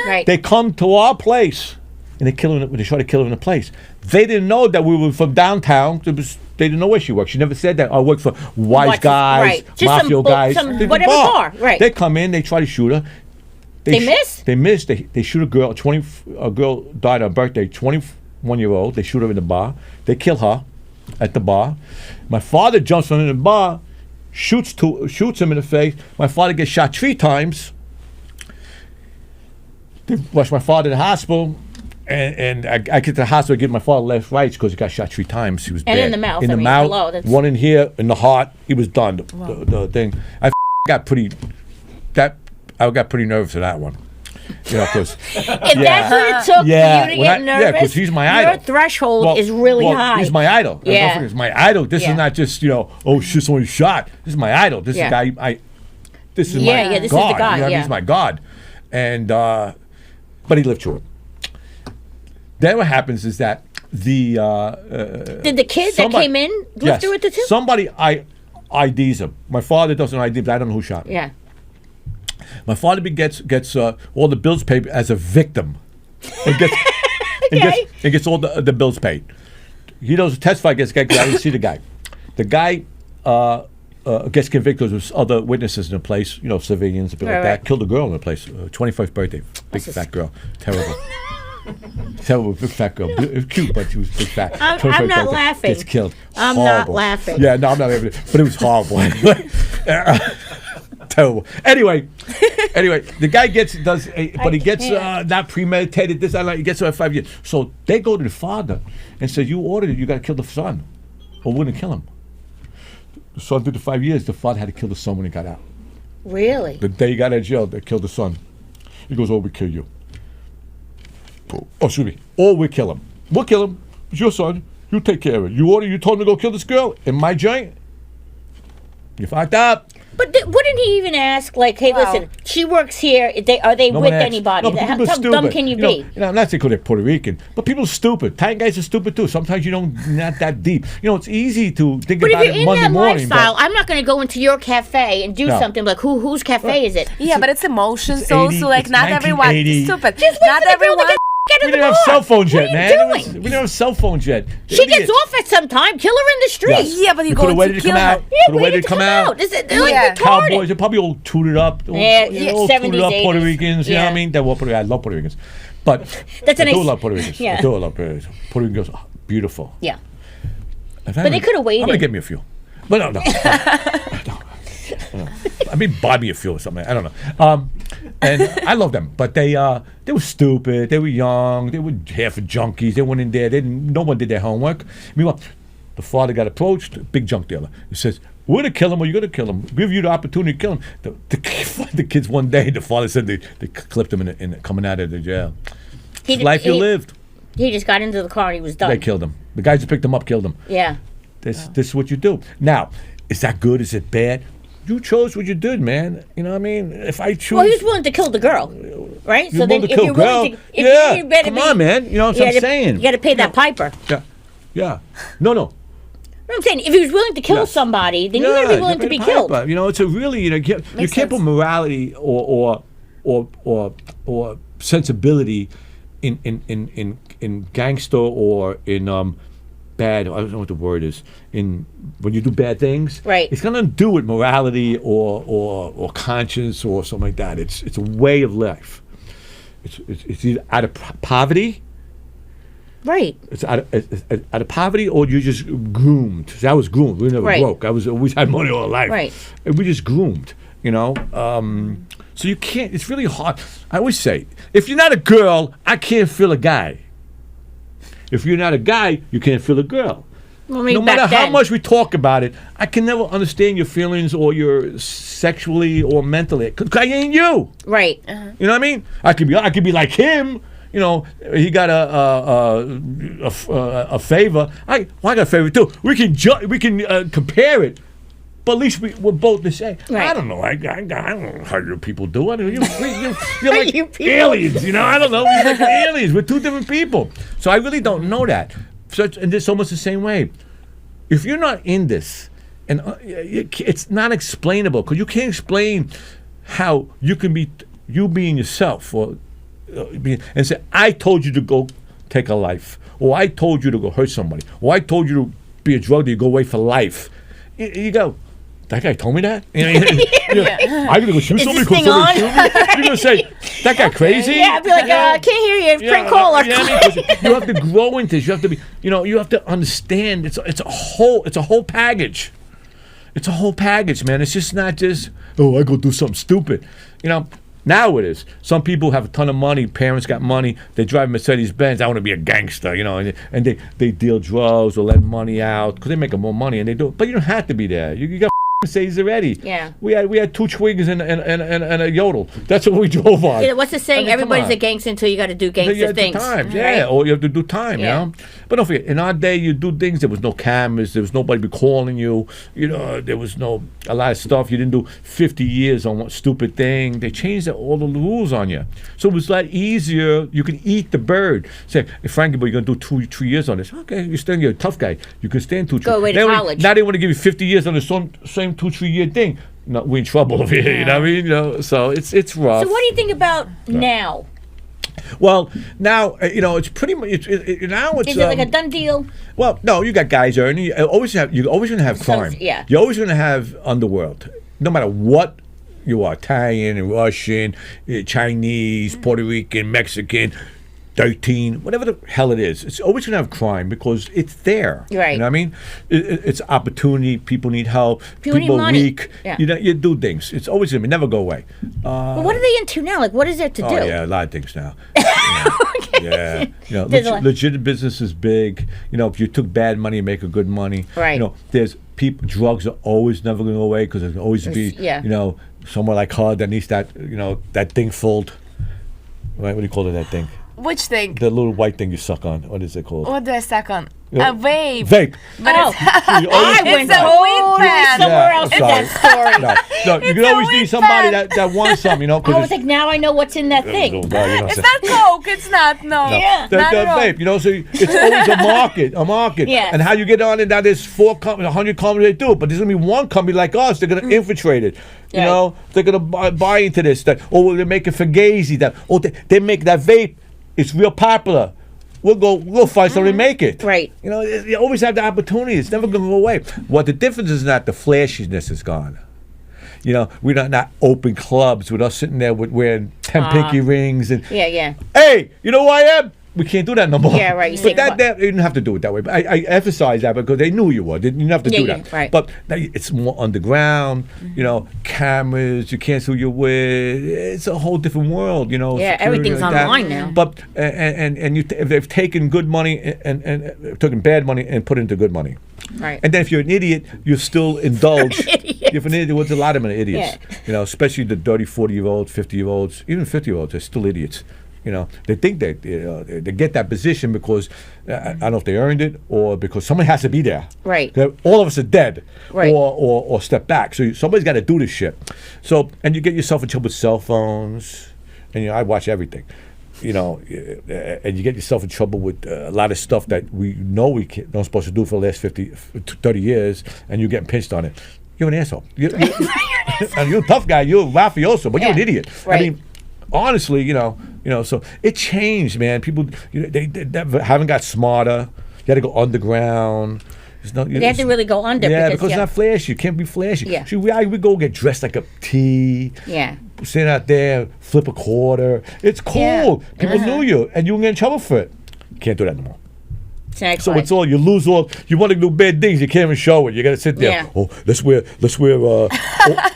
Right. They come to our place and they try to kill her in the place. They didn't know that we were from downtown. They didn't know where she worked. She never said that. I work for wise guys, right. Just some mafia guys. some They- whatever bar. Right. They come in, they try to shoot her. They miss? They miss. They shoot a girl. A girl died on her birthday. 21-year-old. They shoot her in the bar. They kill her at the bar. My father jumps on in the bar, shoots him in the face. My father gets shot 3 times. They rushed my father to the hospital, and I get to the hospital, give my father left rights because he got shot 3 times. He was And dead. in the mouth, In I the mean, mouth. hello, that's- One in here, in the heart. He was done. The thing. I got pretty nervous for that one. You know, because If that's what it took for you to get nervous, 'cause he's my your idol. threshold is really high. He's my idol. And Yeah. don't forget, he's my idol. This Yeah. is not just oh shit, someone shot. This is my idol. This is the guy. This is Yeah, my yeah, this is god. the guy, You know what I mean? yeah. He's my god. And but he lived through it. Then what happens is that the Did the kid that came in live through it too? somebody IDs him. My father doesn't ID, but I don't know who shot him. Yeah. My father gets all the bills paid as a victim. And gets, and gets all the bills paid. He doesn't testify against the guy because I didn't see the guy. The guy gets convicted. There's other witnesses in the place, you know, civilians, a bit like that. Killed a girl in the place. 21st birthday. Big fat girl. Terrible. Terrible, big fat girl. It was cute, but she was big fat. I'm 21st not birthday. laughing. Gets killed. I'm not Horrible. laughing. Yeah, no, I'm not laughing. But it was horrible. Terrible. Anyway, the guy but he gets not premeditated. This, he gets 5 years. So they go to the father and say, "You ordered it. You got to kill the son, or we're gonna kill him." The son did the 5 years. The father had to kill the son when he got out. Really? The day he got out of jail, they killed the son. He goes, "Oh, we kill you." Oh, excuse me. Or we kill him. We'll kill him. It's your son. You take care of it. You told him to go kill this girl in my joint. You fucked up. But wouldn't he even ask, like, hey, listen, she works here. Are they No with one asks. anybody? No, but people are How stupid. dumb can you be? You know, I'm not saying they're Puerto Rican, but people are stupid. Thai guys are stupid too. Sometimes you don't not that deep. You know, it's easy to think But if about you're it in Monday that morning. lifestyle, I'm not going to go into your cafe and do No. something like, whose cafe is it? Yeah, but it's emotions. it's So 80 like it's not everyone. 1980. Stupid. Just wait Not for the girl to everyone. get we in the didn't have bar. cell phones What yet, are man. you We doing? didn't have cell phones yet. She gets off at some time. Kill her in the street. Yes. Yeah, but you You go could have to waited to kill come her. out. Yeah, Could have waited to come out. They're like Yeah. retarded. Cowboys, they're probably all tooted up. Yeah, all 70s, tooted up Puerto 80s. Ricans. You know what I Yeah. mean? They're all Puerto Ricans. I love Puerto Ricans. But That's I a do nice- love Puerto Ricans. yeah. I do love Puerto Ricans. Puerto Ricans are beautiful. Yeah. But they coulda waited. I'm going to get me a few. But no. I mean, buy me a few or something. I don't know. And I love them, but they were stupid. They were young. They were half junkies. They went in there. No one did their homework. Meanwhile, the father got approached, big junk dealer. He says, "We're gonna kill him, or you're gonna kill him. Give you the opportunity to kill him." The kids one day, the father said they clipped him in coming out of the jail. It's life you lived. He just got into the car and he was done. They killed him. The guys who picked him up killed him. Yeah. This is what you do. Now, is that good? Is it bad? You chose what you did, man. You know what I mean? If I choose, Well, he was willing to kill the girl, right? you're willing to kill girl. you better Come be- on, man. You know what I'm saying? You got to pay that piper. Yeah. No. You know what I'm saying? If he was willing to kill Yes. somebody, then you got to be willing to be killed. You know, it's a really you can't put morality or sensibility in gangster or in bad. I don't know what the word is. In when you do bad things, Right. It's gonna do with morality or conscience or something like that. It's a way of life. It's either out of poverty. Right. It's out of poverty, or you just groomed. See, I was groomed. We never Right. broke. I was always had money all life. Right. And we just groomed, you know. So you can't. It's really hard. I always say, if you're not a girl, I can't feel a guy. If you're not a guy, you can't feel a girl. Well, maybe No matter back how then. much we talk about it, I can never understand your feelings or your sexually or mentally. Cause I ain't you. Right. You know what I mean? I could be like him. You know, he got a favor. I got a favor too. We can compare it, but at least we're both the same. Right. I don't know. I don't know how you people do it. You're like You people. aliens. You know, I don't know. We're like aliens. We're two different people. So I really don't know that. And it's almost the same way. If you're not in this, and it's not explainable, because you can't explain how you can be you being yourself, or and say, I told you to go take a life, or I told you to go hurt somebody, or I told you to be a drug dealer, go away for life. You go, that guy told me that? I'm going to go shoot somebody this because thing somebody shoot me? You're going to say, that guy crazy? Yeah, I'd be like, I can't hear you. It's Frank Kohler. You know what I mean? 'Cause you have to grow into this. You have to be, you have to understand. It's a whole package. It's a whole package, man. It's just not just, I go do something stupid. Now it is. Some people have a ton of money. Parents got money. They drive Mercedes Benz. I want to be a gangster, and they deal drugs or let money out because they make more money and they do it. But you don't have to be there. You got Mercedes already. Yeah. We had 2 Twigs and a Yodel. That's what we drove on. You know, what's the saying? I mean, come Everybody's on. a gangster until you got to do You gangster have to things. time, right? or you have to do time, Yeah. you know. But don't forget, in our day, you do things. There was no cameras. There was nobody be calling you. You know, there was a lot of stuff. You didn't do 50 years on one stupid thing. They changed all the rules on you, so it was a lot easier. You can eat the bird. Say, hey, Frankie, but you're gonna do 2-3 years on this. Okay, you're a tough guy. You can stand 2-3. Go away to college. Now they want to give you 50 years on the same 2-3 year thing. No, we're in trouble over here. You know what I mean? You know, so it's rough. So what do you think about now? Well, now it's pretty much now it's Is it like a done deal? well, no, you got guys earning. You're always gonna have crime. yeah. You're always gonna have underworld, no matter what you are. Italian, Russian, Chinese, Puerto Rican, Mexican, 13, whatever the hell it is. It's always gonna have crime because it's there. Right. You know what I mean? It's opportunity. People need help. People need are money. weak. Yeah. You do things. It's always gonna never go away. But what are they into now? Like, what is there to do? Oh yeah, a lot of things now. Yeah, There's a lot. legit business is big. You know, if you took bad money, you make a good money. Right. You know, there's people. Drugs are always never going to go away because there's always be. yeah. You know, somewhere like her that needs that. You know, that thing fold. Right? What do you call it? That thing? Which thing? The little white thing you suck on. What is it called? What do I suck on? Yeah. A vape. Vape. But Oh. it's, You always- I went It's a weed totally pen. somewhere Yeah, else I'm with that story. No, you It's can a always need weed somebody pen. that wants something. You know, I was like, now I know what's in that thing. it's not Coke. It's not. No. Yeah. The Not at all. vape, you know, so it's always a market. Yes. And how you get on it, now there's 4 companies, 100 companies that do it, but there's going to be one company like us, they're going to infiltrate it. You Right. know, they're going to buy into this, that, well, they're making Fugazi, that, they make that vape, it's real popular. We'll find somebody to make it. Right. You know, you always have the opportunity. It's never going to go away. What the difference is not the flashiness is gone. You know, we're not open clubs with us sitting there with wearing 10 pinky rings and Yeah. hey, you know who I am? We can't do that no more. Yeah, right. You But say, that you didn't have to do it that way. But I emphasize that because they knew you were. You didn't have to do Yeah, that. right. But now it's more underground. You know, cameras. You can't see who you're with. It's a whole different world. You know. Yeah, security everything's like that. online now. But and they've taken good money and taken bad money and put it into good money. Right. And then if you're an idiot, you still indulge. Idiot. If an idiot, what's a lot of them are idiots. Yeah. You know, especially the dirty 40-year-olds, 50-year-olds, even 50-year-olds, they're still idiots. You know, they think that they get that position because I don't know if they earned it or because somebody has to be there. Right. All of us are dead, Right. or step back. So somebody's got to do this shit. So and you get yourself in trouble with cell phones, and I watch everything. You know, and you get yourself in trouble with a lot of stuff that we know we not supposed to do for the last 30 years, and you're getting pinched on it. You're an asshole. And you're a tough guy. You're a mafioso, but you're an Yeah. idiot. Right. I mean, honestly, you know, so it changed, man. People, they haven't got smarter. You had to go underground. They had to really go under. Yeah, because it's not flashy. You can't be flashy. Yeah. See, we go get dressed like a T. Yeah. Sit out there, flip a quarter. It's cool. Yeah. People knew you, and you can get in trouble for it. Can't do that no more. Exactly. So it's all you lose all. You want to do bad things, you can't even show it. You got to sit there. Yeah. Oh, let's wear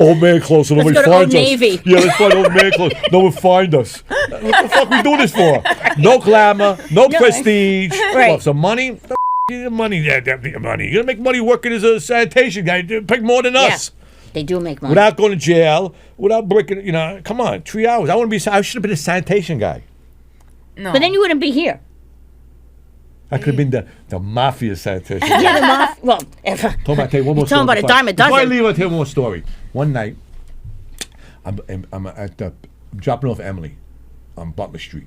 old man clothes so nobody go to finds Old us. Navy. Yeah, let's find old man clothes. No one find us. What the fuck we do this for? No glamour, no prestige. Right. What, some money? Money, money. You're gonna make money working as a sanitation guy. You pay more than us. They do make money. Without going to jail, without breaking. You know, come on, 3 hours. I should have been a sanitation guy. No. But then you wouldn't be here. I could have been the mafia sanitation. Yeah, the well, if, I'll tell you one more You're talking about a dime a Before I dozen. leave, I'll tell you one more story. One night, I'm dropping off Emily on Butler Street,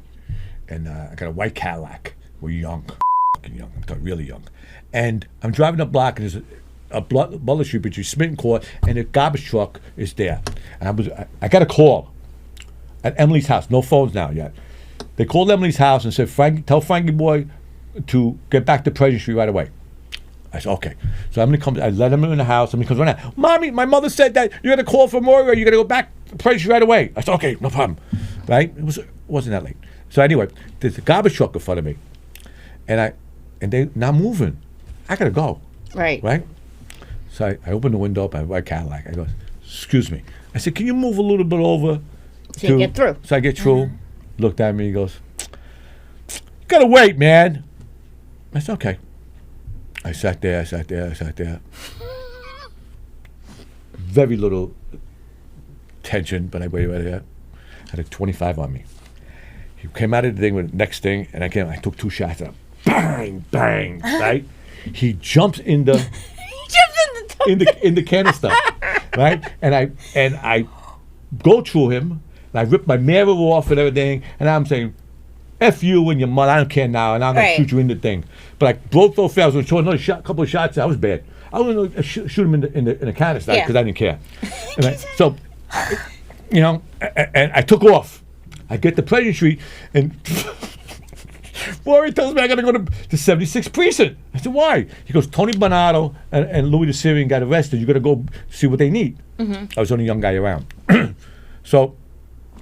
and I got a white Cadillac. We're young, fucking young. I got really young, and I'm driving up block, and there's a Butler Street between Smith and Court, and a garbage truck is there. And I got a call at Emily's house. No phones now yet. They called Emily's house and said, tell Frankie boy to get back to Pleasant Street right away. I said, okay. So Emily comes, I let him in the house. Emily comes right now. Mommy, my mother said that you're going to call for Moira. You're going to go back to Pleasant Street right away. I said, okay, no problem. Right? It wasn't that late. So anyway, there's a garbage truck in front of me. And they're not moving. I got to go. right. Right? So I open the window up. I have a white Cadillac. I go, excuse me. I said, can you move a little bit over? So you get through. So I get through. Looked at me. He goes, you got to wait, man. I said, okay. I sat there. very little tension, but I waited right there. I had a 25 on me. He came out of the thing with the next thing, and I took 2 shots at him. Bang, bang, right? He jumps in the in the canister, right? And I go through him, and I rip my mirror off and everything, and I'm saying, F you and your mother, I don't care now, and I'm gonna Right. shoot you in the thing. But I broke so fast, I was gonna show another couple of shots, I was bad. I was gonna shoot him in the canister, Yeah. because I didn't care. So, you know, and I took off. I get to Pleasant Street, and Rory tells me I got to go to the 76th precinct. I said, why? He goes, Tony Bonato and Louis the Syrian got arrested. You got to go see what they need. I was the only young guy around. So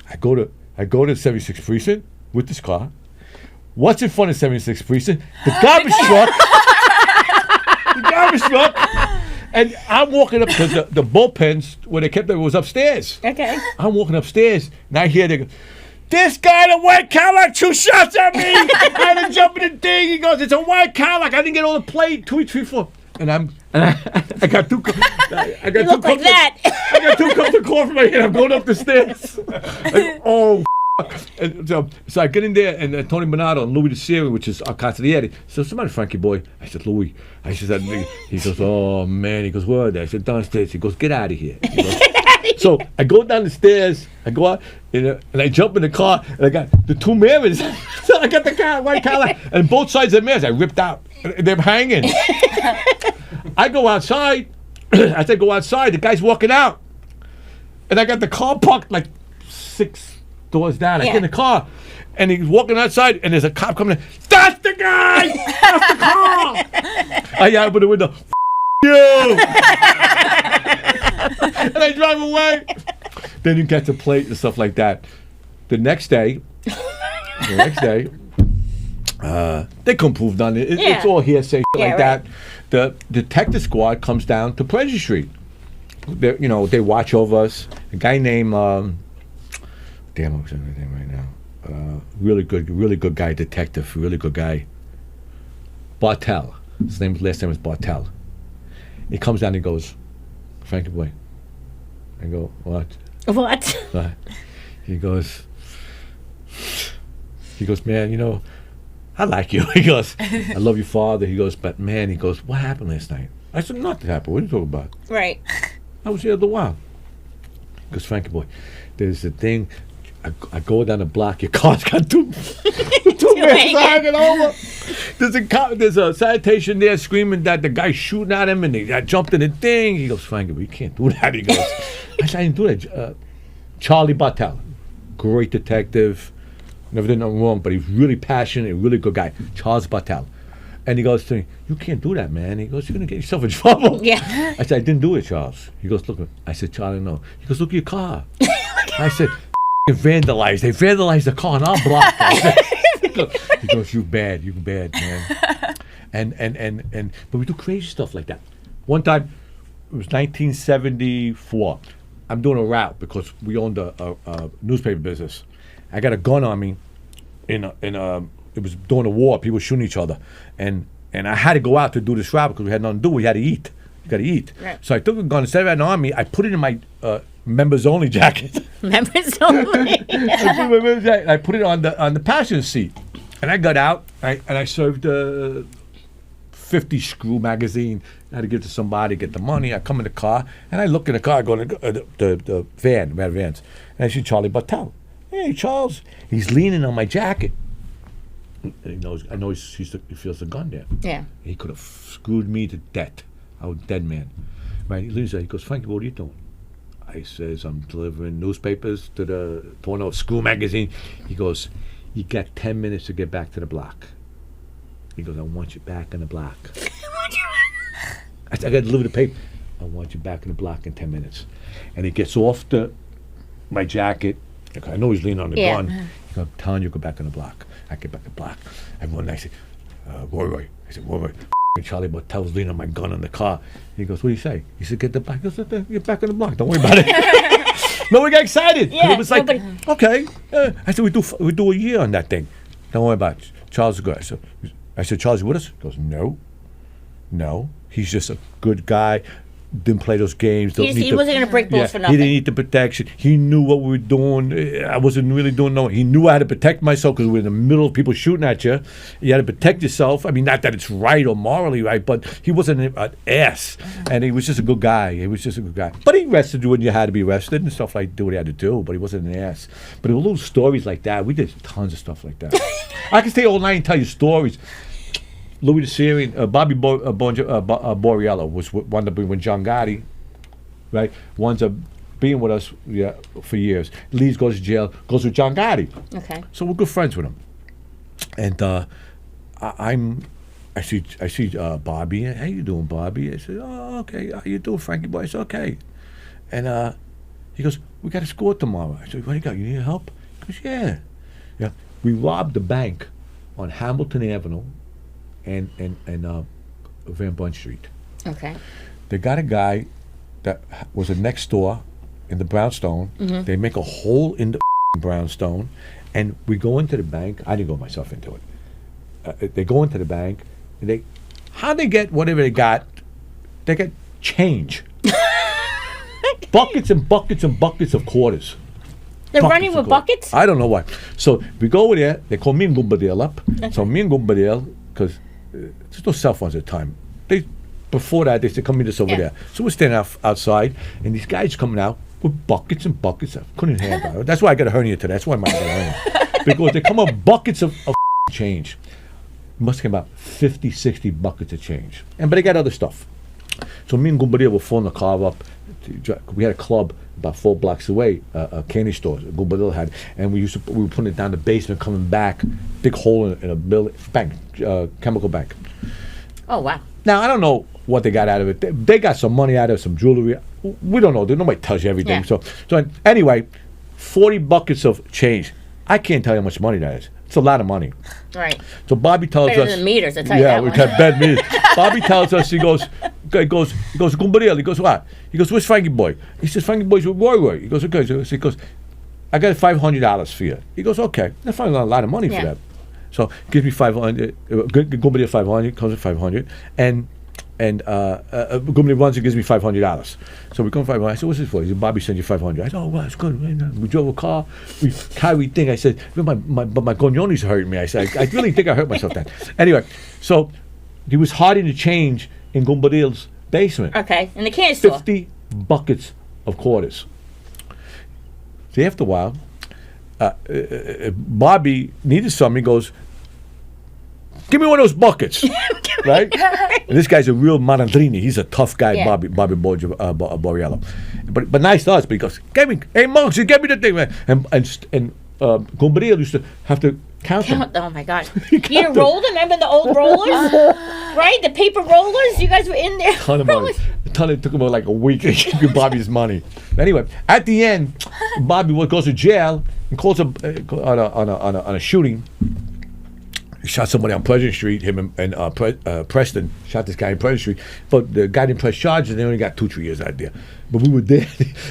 I go to the 76th precinct with this car. What's in front of 76th precinct? The garbage truck. The garbage truck. And I'm walking up because the bullpens where they kept it was upstairs. Okay. I'm walking upstairs, and I hear this guy in a white Cadillac, 2 shots at me. I had to jump in the thing. He goes, it's a white Cadillac. I didn't get all the plate. 2, 3, 4. And I got 2 cups. I got You look like that. I got 2 cups of coffee right here. I'm going up the stairs. Oh. And so I get in there, and Tony Bonato and Louis the Syrian, which is our consigliere. So somebody, Frankie boy. I said, Louis. I said, he goes, oh man. He goes, where are they? I said, downstairs. He goes, get out of here. He goes, so I go down the stairs, I go out, and I jump in the car, and I got the 2 mirrors. So I got the white Cadillac, and both sides of the mirrors I ripped out. And they're hanging. I go outside. As I go outside, the guy's walking out. And I got the car parked like 6 doors down. I get in the car, and he's walking outside, and there's a cop coming in. That's the guy! That's the car! I open the window. F you! And I drive away. Then you get the plate and stuff like that. The next day, they couldn't prove none. It's all hearsay like that. The detective squad comes down to Pleasant Street. They watch over us. A guy named damn, I'm saying his name right now. Really good guy, detective. Really good guy. Bartel. His last name is Bartel. He comes down and he goes, Frankie boy. I go, what? What? He goes, man, I like you. He goes, I love your father. He goes, but man, he goes, what happened last night? I said, nothing happened. What are you talking about? Right. I was here a while. He goes, Frankie boy, there's a thing. I go down the block. Your car's got 2 men hanging over. There's a sanitation there screaming that the guy's shooting at him, and I jumped in the thing. He goes, Frankie, you can't do that. He goes, I said, I didn't do that. Charlie Bartel, great detective, never did nothing wrong, but he's really passionate, really good guy. Charles Bartel. And he goes to me, you can't do that, man. He goes, you're going to get yourself in trouble. Yeah. I said, I didn't do it, Charles. He goes, look. I said, Charlie, no. He goes, look at your car. I said, vandalized. They vandalized the car on our block. He goes, you bad, man. And but we do crazy stuff like that. One time, it was 1974. I'm doing a route because we owned a newspaper business. I got a gun on me. It was during the war. People were shooting each other, and I had to go out to do this route because we had nothing to do. We had to eat. You got to eat. Right. So I took a gun. Instead of having it on me, I put it in my members only jacket. Members only. I put it on the passenger seat, and I got out. And I served 50 screw magazine. I had to give it to somebody, get the money. I come in the car, and I look in the car. I go to the van. We had vans, and I see Charlie Bartel. Hey, Charles. He's leaning on my jacket. He knows. I know he feels the gun there. Yeah. He could have screwed me to death. I was a dead man. Right? He leans there. He goes, Frankie, what are you doing? I says, I'm delivering newspapers to the Porno School magazine. He goes, you got 10 minutes to get back to the block. He goes, I want you back in the block. I said, I got to deliver the paper. I want you back in the block in 10 minutes. And he gets off my jacket. I know he's leaning on the gun. He goes, I'm telling you, go back in the block. I get back in the block. Everyone, I said, Roy. I said, Roy. Charlie Bartel's leaning on my gun in the car. He goes, what do you say? He said, get the back. He goes, get back in the block. Don't worry about it. No, we got excited. Yeah, it was like, okay. I said, we do a year on that thing. Don't worry about it. Charles is good. I said, Charles, you with us? He goes, no. He's just a good guy. didn't play those games. Don't need He wasn't going to break balls for He nothing. didn't need the protection. He knew what we were doing. I wasn't really doing no. He knew I had to protect myself because we were in the middle of people shooting at you. You had to protect yourself. I mean, not that it's right or morally right, but he wasn't an ass, and he was just a good guy. He was just a good guy. But he arrested you when you had to be arrested and stuff like do what he had to do. But he wasn't an ass. But there were little stories like that. We did tons of stuff like that. I can stay all night and tell you stories. Louis the Syrian, Bobby Borriello was wound up being with John Gotti, right? Winds up being with us for years. Leaves, goes to jail, goes with John Gotti. Okay. So we're good friends with him. And I see Bobby. How you doing, Bobby? I said, oh, okay. How you doing, Frankie boy? I said, okay. And he goes, we got to score tomorrow. I said, what do you got? You need help? He goes, yeah. Yeah. We robbed the bank on Hamilton Avenue and Van Bunt Street. Okay. They got a guy that was a next door in the brownstone. Mm-hmm. They make a hole in the brownstone, and we go into the bank. I didn't go myself into it. They go into the bank, and how they get whatever they got? They get change. Buckets and buckets and buckets of quarters. They're Buckets running of with quarters. buckets? I don't know why. So we go over there. They call me and Gumbadale up. So me and Gumbadale, because there's no cell phones at the time. Before that, they said, come meet us over Yeah. there. So we're standing outside, and these guys coming out with buckets and buckets. I couldn't handle it. That's why I got a hernia today. That's why I got a hernia. Because they come up buckets of change. It must have came about 50, 60 buckets of change. But they got other stuff. So me and Gumbadale were filling the car up. We had a club about 4 blocks away, a candy store Gumbadale had, and we were putting it down the basement, coming back, big hole in a building, bank, chemical bank. Oh, wow. Now I don't know what they got out of it. They got some money out of it, some jewelry. We don't know. Nobody tells you everything. Yeah. So anyway, 40 buckets of change. I can't tell you how much money that is. It's a lot of money. Right. So Bobby tells Better us. than meters, I tell you Yeah, that we one. got bad meters. Bobby tells us, he goes, Gumbadale. He goes, what? He goes, where's Frankie boy? He says, Frankie boy's with Roy. He goes, okay. So he goes, I got $500 for you. He goes, okay. That's probably a lot of money Yeah. for that. So gives me 500. Gumbadale 500, comes with 500, and Gumbadale runs and gives me $500. So we come 500. I said, what's this for? He said, Bobby sent you 500. I said, oh, well, it's good. We drove a car. We carried things. I said, my gonioni's hurting me. I said, I really think I hurt myself then. Anyway, so he was hiding the change in Gumbadale's basement. Okay. In the candy store. 50 buckets of quarters. See, after a while, Bobby needed something. He goes, give me one of those buckets, right? And this guy's a real Malandrini. He's a tough guy, Yeah. Bobby Borriello. But nice to us because hey monks, you get me the thing, man. And Gumbadale used to have to count them. Oh, my God. You You didn't count roll them? Remember the old rollers? Right? The paper rollers? You guys were in there. Ton of money. It took him like a week to give Bobby's money. Anyway, at the end, Bobby goes to jail and calls on a shooting. He shot somebody on Pleasant Street. Him and Preston shot this guy on Pleasant Street. But the guy didn't press charges, and they only got 2-3 years out there. But we were there,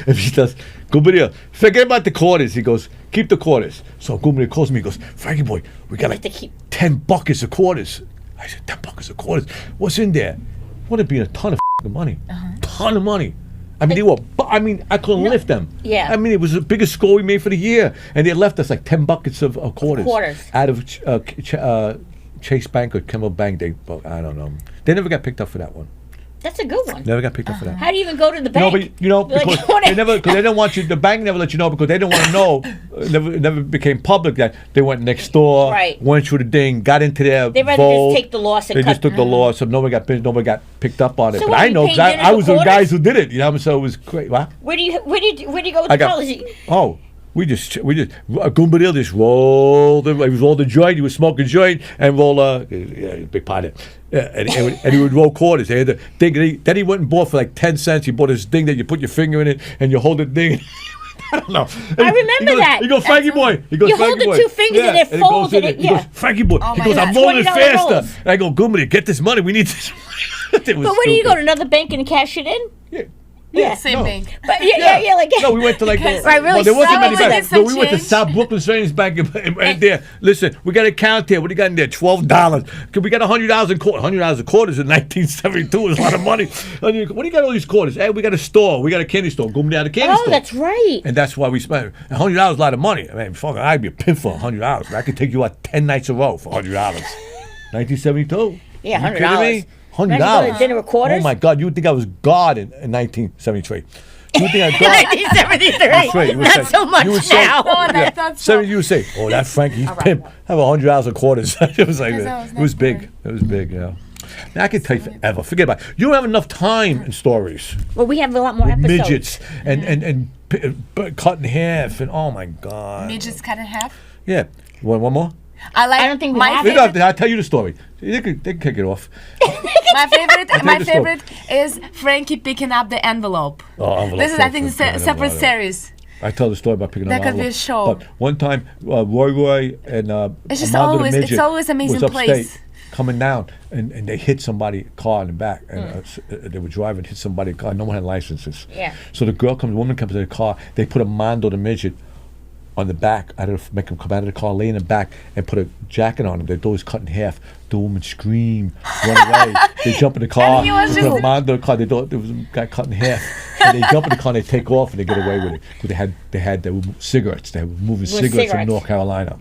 and he does, Gumbadale, forget about the quarters. He goes, keep the quarters. So Gumbadale calls me, he goes, Frankie boy, we got like to keep- 10 buckets of quarters. I said, 10 buckets of quarters? What's in there? Would it be a ton of money? Ton of money. I mean, I couldn't lift them. Yeah. I mean, it was the biggest score we made for the year. And they left us like 10 buckets of quarters. Out of Chase Bank or Kimmel Bank. I don't know. They never got picked up for that one. That's a good one. Never got picked up for that. How do you even go to the bank? No, but Like, because they didn't want you. The bank never let you know because they didn't want to know. It never became public that they went next door, Right. went through the thing, got into their They'd rather vault. just take the loss and They cut. just took the loss, so nobody got picked up on it. So But what, I you know paid because dinner I for was the quarters? guys who did it. So it was great. What? Where do you go with I the got. colors? We just Gumbadale just rolled. He was rolled a joint. He was smoking a joint and roll a big pot of it. Yeah, and he would roll quarters. They had the thing. Then he went and bought for like 10 cents. He bought this thing that you put your finger in it and you hold the thing. I don't know. I remember that. He goes, Frankie boy. He goes, You hold Frankie the boy. two fingers and it goes folds in and it- He goes, yeah. Frankie boy. Oh He my goes, God. I'm rolling $20 faster. rolls. And I go, Gumbadale, get this money. We need this. It was But where do you go stupid. to another bank and cash it in? Yeah. Yeah. Same thing. But yeah, like No, we went to like Because- Right, really well, there wasn't some many of it banks. is No, some we went to change. South Brooklyn Savings Bank and there. Listen, we got a count here. What do you got in there? $12. We got $100 in quarters. $100 in quarters in 1972 is a lot of money. What do you got all these quarters? Hey, we got a store. We got a candy store. Go down to the candy oh, store. that's right. And that's why we spent $100 is a lot of money. I mean, fuck, I'd be a pimp for $100. I could take you out 10 nights in a row for $100. 1972. Yeah, You kidding me? $100. Imagine $100. going to dinner with quarters. Oh my God, you would think I was God in 1973. You would think I was God. 1973. That's right, you would Not say- so much you would say- now. Oh, I thought so. You would say, "Oh, that Frankie, he's All right, pimp. Have $100 in quarters." It was like Because that. I was It was not big. born. It was big. Yeah. Now I could tell you forever. Forget about it. You don't have enough time in stories. Well, we have a lot more episodes. Midgets and cut in half and oh my God. Midgets cut in half. Yeah. One more. I like. I don't think we my have We it. don't have to, I'll tell you the story. They can kick it off. My favorite. tell My you the story. favorite is Frankie picking up the envelope. Oh, envelope. This is, I think, a separate series. series. I tell the story about picking That up could be a envelope. show. But one time, Roy and It's just Armando the always- it's midget always amazing was upstate place. coming down, and they hit somebody car in the back, and they were driving, hit somebody car. No one had licenses. Yeah. So the woman comes in the car. They put Armando the midget on the back. Make him come out of the car, lay in the back, and put a jacket on him. Their door is cut in half. The woman scream, run away. They jump in the car. And he was They put just- Armando in the car. There was a guy cut in half. And they jump in the car and they take off and they get away with it. But they were cigarettes. They were moving cigarettes from cigarettes. North Carolina.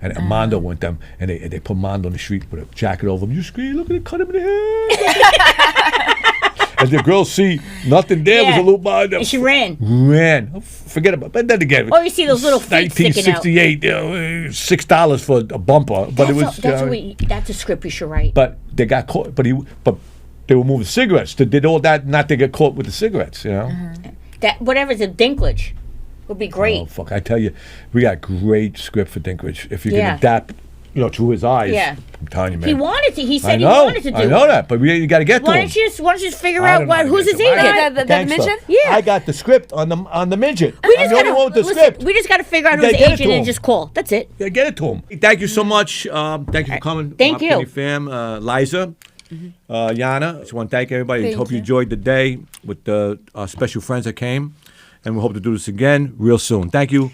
And Armando went them and they put Armando on the street with a jacket over him. You scream, look at it, cut him in the head. And the girls see nothing there was Yeah. a little behind them. And she ran. Ran. Forget about it. But then again. Or you see those little feet sticking out. 1968, $6 for a bumper. But it was. That's a script you should write. But they got caught. But they were moving cigarettes. They did all that not to get caught with the cigarettes, you know? That whatever's a Dinklage would be great. Oh, fuck. I tell you, we got great script for Dinklage. If you Yeah. can adapt, through his eyes. Yeah. I'm telling you, man. He wanted to. He I said he know. wanted to do I know it. that, but you got to get to Why him. don't you just figure I out don't know how to who's get his to him. I agent? The Gangsta. midget? Yeah. I got the script on the midget. We I'm just the only one with the listen, script. we just got to figure out You who's gotta the get it to agent and him. just call. That's it. Yeah, get it to him. Thank you so much. Thank you for coming. Thank you. Opportunity Fam, Liza, Yana. Just want to thank everybody. Thank Hope you you. enjoyed the day with the special friends that came. And we hope to do this again real soon. Thank you.